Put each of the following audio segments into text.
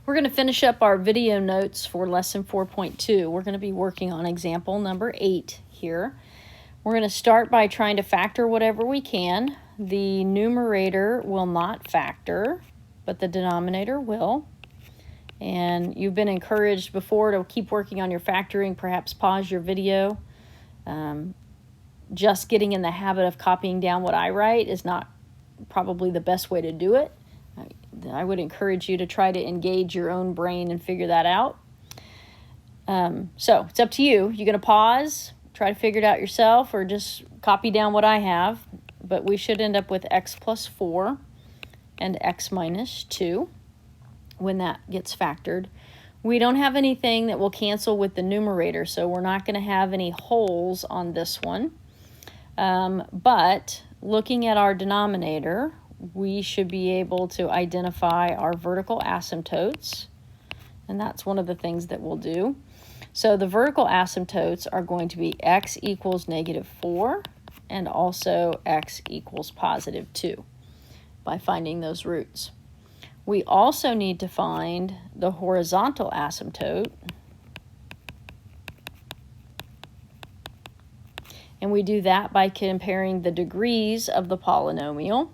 We're going to finish up our video notes for lesson 4.2. We're going to be working on example number 8 here. We're going to start by trying to factor whatever we can. The numerator will not factor, but the denominator will. And you've been encouraged before to keep working on your factoring. Perhaps pause your video. Just getting in the habit of copying down what I write is not probably the best way to do it. I would encourage you to try to engage your own brain and figure that out. So it's up to you. You're going to pause, try to figure it out yourself, or just copy down what I have. But we should end up with x plus 4 and x minus 2 when that gets factored. We don't have anything that will cancel with the numerator, so we're not going to have any holes on this one. But looking at our denominator, we should be able to identify our vertical asymptotes, and that's one of the things that we'll do. So the vertical asymptotes are going to be x equals negative 4 and also x equals positive 2 by finding those roots. We also need to find the horizontal asymptote, and we do that by comparing the degrees of the polynomial.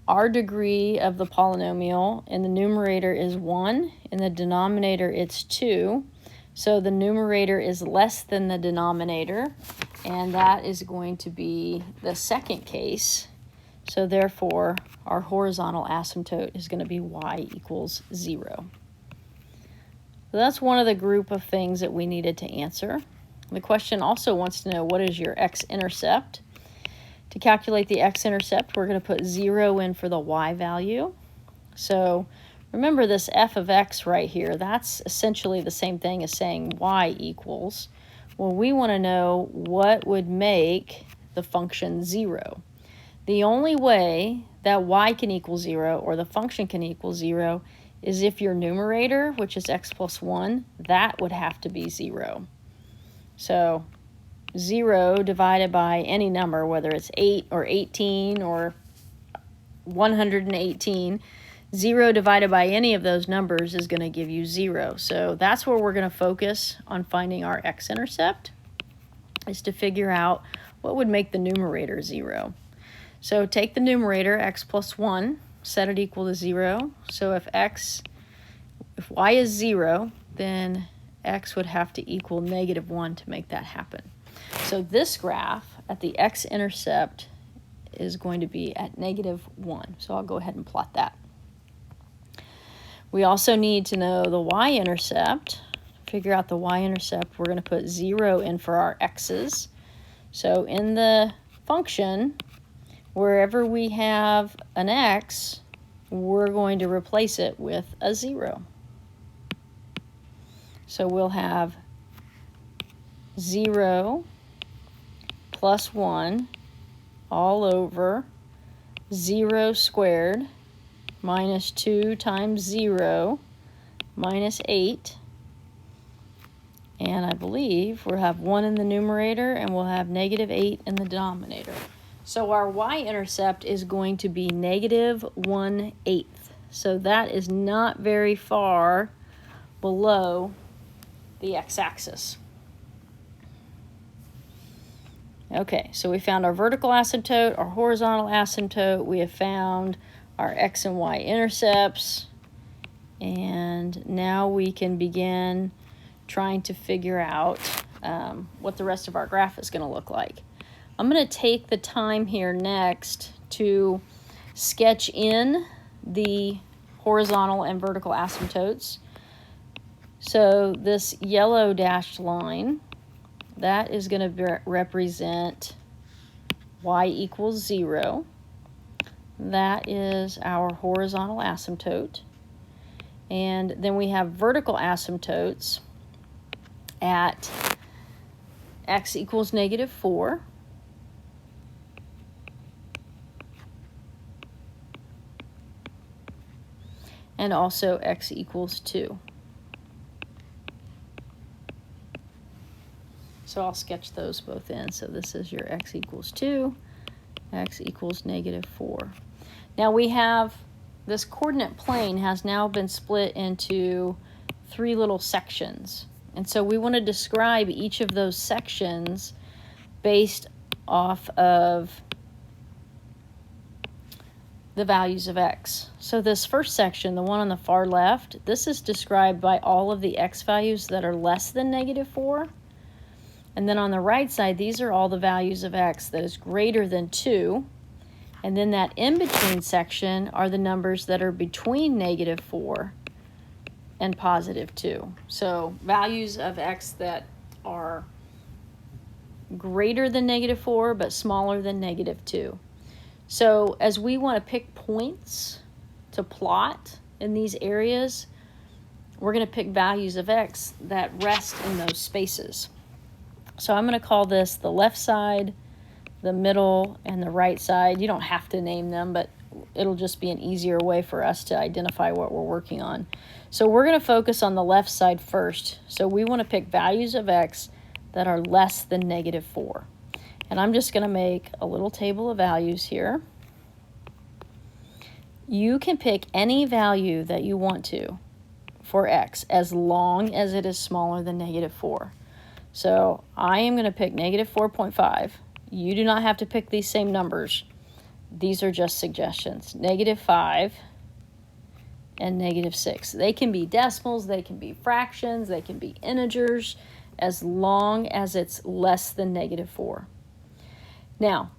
Our degree of the polynomial in the numerator is 1, in the denominator it's 2. So the numerator is less than the denominator, and that is going to be the second case. So therefore, our horizontal asymptote is going to be y equals 0. So that's one of the group of things that we needed to answer. The question also wants to know, what is your x-intercept? To calculate the x-intercept, we're going to put 0 in for the y value. So remember this f of x right here, that's essentially the same thing as saying y equals. Well, we want to know what would make the function 0. The only way that y can equal 0 or the function can equal 0 is if your numerator, which is x plus 1, that would have to be 0. So 0 divided by any number, whether it's 8 or 18 or 118, 0 divided by any of those numbers is going to give you 0. So that's where we're going to focus on finding our x-intercept, is to figure out what would make the numerator 0. So take the numerator, x plus 1, set it equal to 0. So if y is 0, then x would have to equal negative 1 to make that happen. So this graph at the x-intercept is going to be at negative 1. So I'll go ahead and plot that. We also need to know the y-intercept. Figure out the y-intercept, we're going to put 0 in for our x's. So in the function, wherever we have an x, we're going to replace it with a 0. So we'll have 0 plus 1 all over 0 squared minus 2 times 0 minus 8. And I believe we'll have 1 in the numerator and we'll have negative 8 in the denominator. So our y-intercept is going to be negative 1/8. So that is not very far below the x-axis. Okay, so we found our vertical asymptote, our horizontal asymptote. We have found our x and y intercepts. And now we can begin trying to figure out what the rest of our graph is going to look like. I'm going to take the time here next to sketch in the horizontal and vertical asymptotes. So this yellow dashed line, that is going to represent y equals 0. That is our horizontal asymptote. And then we have vertical asymptotes at x equals negative 4. And also x equals 2. So I'll sketch those both in. So this is your x equals 2, x equals negative 4. Now we have this coordinate plane has now been split into 3 little sections. And so we want to describe each of those sections based off of the values of x. So this first section, the one on the far left, this is described by all of the x values that are less than -4. And then on the right side, these are all the values of x that is greater than 2. And then that in-between section are the numbers that are between -4 and +2. So values of x that are greater than -4 but smaller than -2. So as we want to pick points to plot in these areas, we're going to pick values of x that rest in those spaces. So I'm going to call this the left side, the middle, and the right side. You don't have to name them, but it'll just be an easier way for us to identify what we're working on. So we're going to focus on the left side first. So we want to pick values of x that are less than -4. And I'm just going to make a little table of values here. You can pick any value that you want to for x as long as it is smaller than -4. So I am going to pick -4.5. You do not have to pick these same numbers. These are just suggestions. -5 and -6. They can be decimals, they can be fractions, they can be integers, as long as it's less than -4. Now,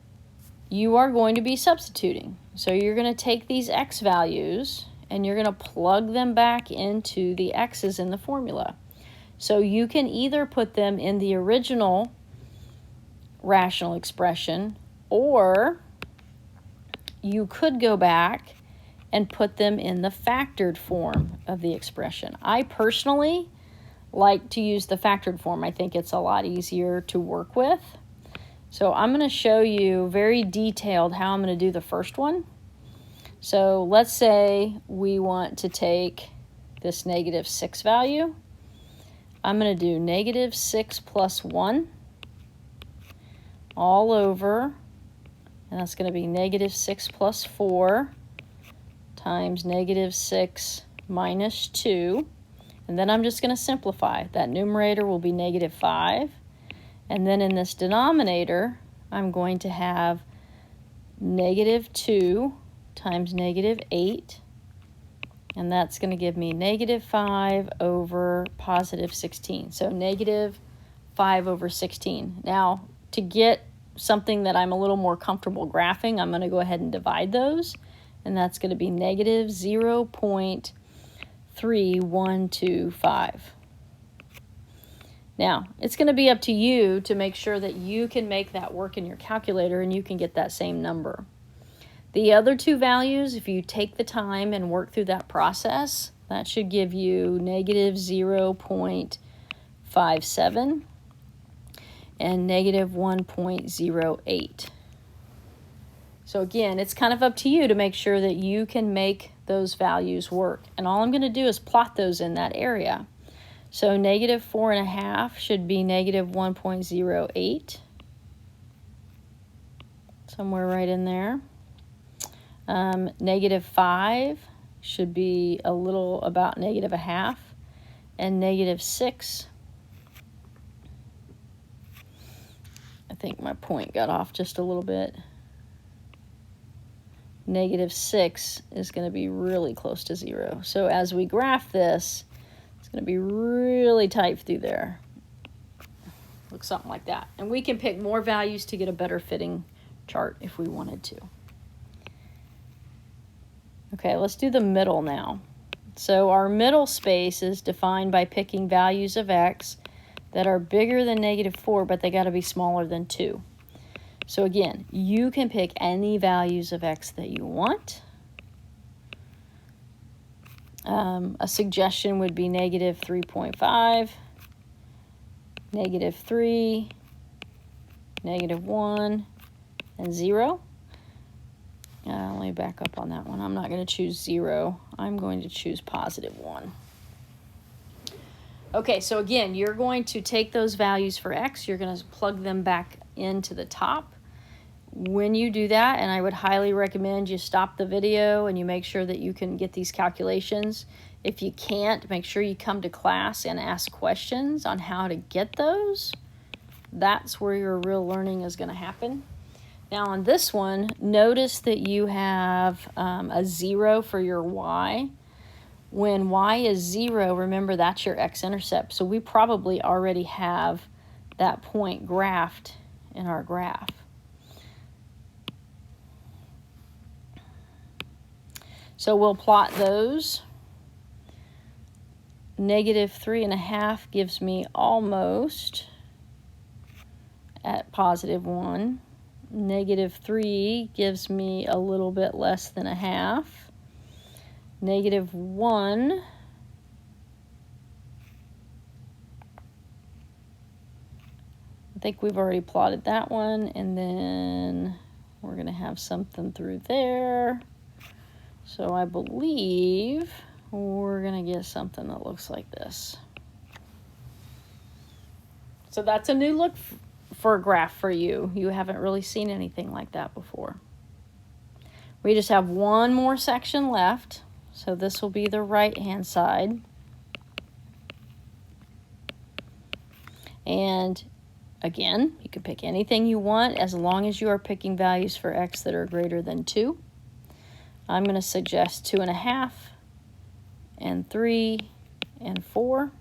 you are going to be substituting. So you're going to take these x values and you're going to plug them back into the x's in the formula. So you can either put them in the original rational expression, or you could go back and put them in the factored form of the expression. I personally like to use the factored form. I think it's a lot easier to work with. So I'm going to show you very detailed how I'm going to do the first one. So let's say we want to take this -6 value. I'm going to do -6 plus 1 all over, and that's going to be -6 plus 4 times -6 minus 2. And then I'm just going to simplify. That numerator will be -5. And then in this denominator, I'm going to have -2 times -8. And that's going to give me -5 over +16. So -5 over 16. Now, to get something that I'm a little more comfortable graphing, I'm going to go ahead and divide those. And that's going to be -0.3125. Now, it's going to be up to you to make sure that you can make that work in your calculator and you can get that same number. The other two values, if you take the time and work through that process, that should give you -0.57 and -1.08. So again, it's kind of up to you to make sure that you can make those values work. And all I'm going to do is plot those in that area. So -4.5 should be -1.08. Somewhere right in there. -5 should be a little about -0.5. And -6, I think my point got off just a little bit. -6 is going to be really close to 0. So as we graph this, it's going to be really tight through there. Looks something like that. And we can pick more values to get a better fitting chart if we wanted to. Okay, let's do the middle now. So our middle space is defined by picking values of x that are bigger than -4, but they got to be smaller than 2. So again, you can pick any values of x that you want. A suggestion would be -3.5, -3, -1, and 0. Let me back up on that one. I'm not going to choose 0. I'm going to choose +1. Okay, so again, you're going to take those values for x. You're going to plug them back into the top. when you do that, and I would highly recommend you stop the video and you make sure that you can get these calculations. If you can't, make sure you come to class and ask questions on how to get those. That's where your real learning is going to happen. Now on this one, notice that you have a 0 for your y. When y is 0, remember that's your x-intercept. So we probably already have that point graphed in our graph. So we'll plot those. -3.5 gives me almost at +1. -3 gives me a little bit less than a half. -1 I think we've already plotted that one, and then we're going to have something through there. So I believe we're going to get something that looks like this. So that's a new look for a graph for you. You haven't really seen anything like that before. We just have one more section left. So this will be the right-hand side. And again, you can pick anything you want as long as you are picking values for x that are greater than 2. I'm going to suggest 2.5 and 3 and 4.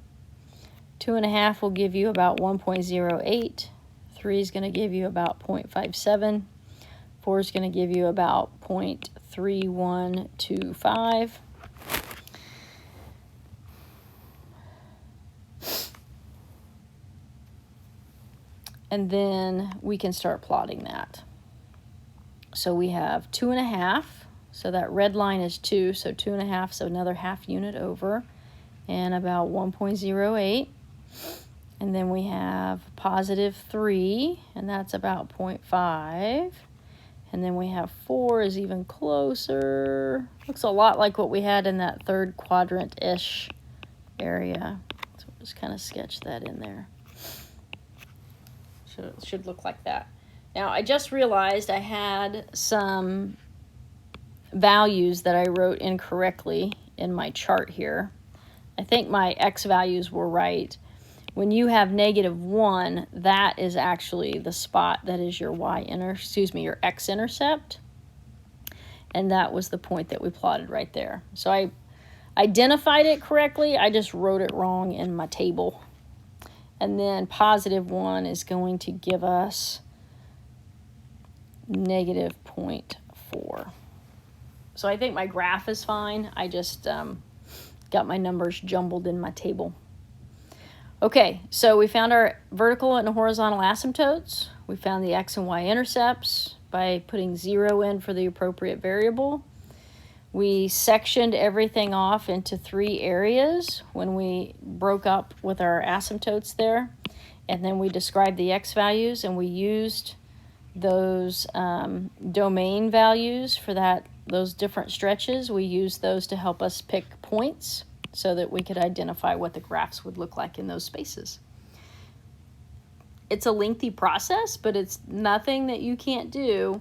2.5 will give you about 1.08. 3 is going to give you about 0.57. 4 is going to give you about 0.3125. And then we can start plotting that. So we have 2.5. So that red line is 2. So 2.5, so another half unit over. And about 1.08. And then we have +3, and that's about 0.5. And then we have 4 is even closer. Looks a lot like what we had in that third quadrant-ish area. So we'll just kind of sketch that in there. So it should look like that. Now, I just realized I had some values that I wrote incorrectly in my chart here. I think my x values were right. When you have -1, that is actually the spot that is your your x-intercept. And that was the point that we plotted right there. So I identified it correctly. I just wrote it wrong in my table. And then +1 is going to give us -0.4. So I think my graph is fine. I just got my numbers jumbled in my table. Okay, so we found our vertical and horizontal asymptotes. We found the x and y intercepts by putting 0 in for the appropriate variable. We sectioned everything off into 3 areas when we broke up with our asymptotes there. And then we described the x values, and we used those domain values for those different stretches. We used those to help us pick points so that we could identify what the graphs would look like in those spaces. It's a lengthy process, but it's nothing that you can't do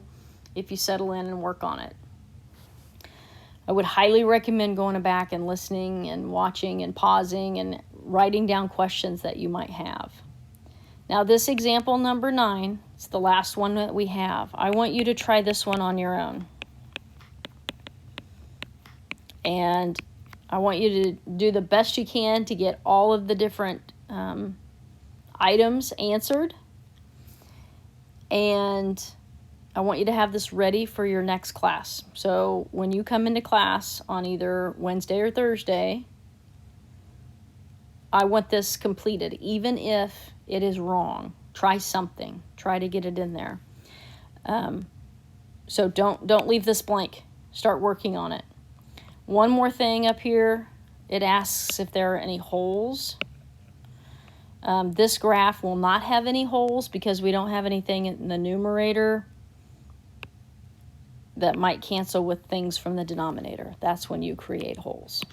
if you settle in and work on it. I would highly recommend going back and listening and watching and pausing and writing down questions that you might have. Now this example number 9, it's the last one that we have. I want you to try this one on your own. And I want you to do the best you can to get all of the different items answered. And I want you to have this ready for your next class. So when you come into class on either Wednesday or Thursday, I want this completed. Even if it is wrong, try something. Try to get it in there. So don't leave this blank. Start working on it. One more thing up here, it asks if there are any holes. This graph will not have any holes because we don't have anything in the numerator that might cancel with things from the denominator. That's when you create holes.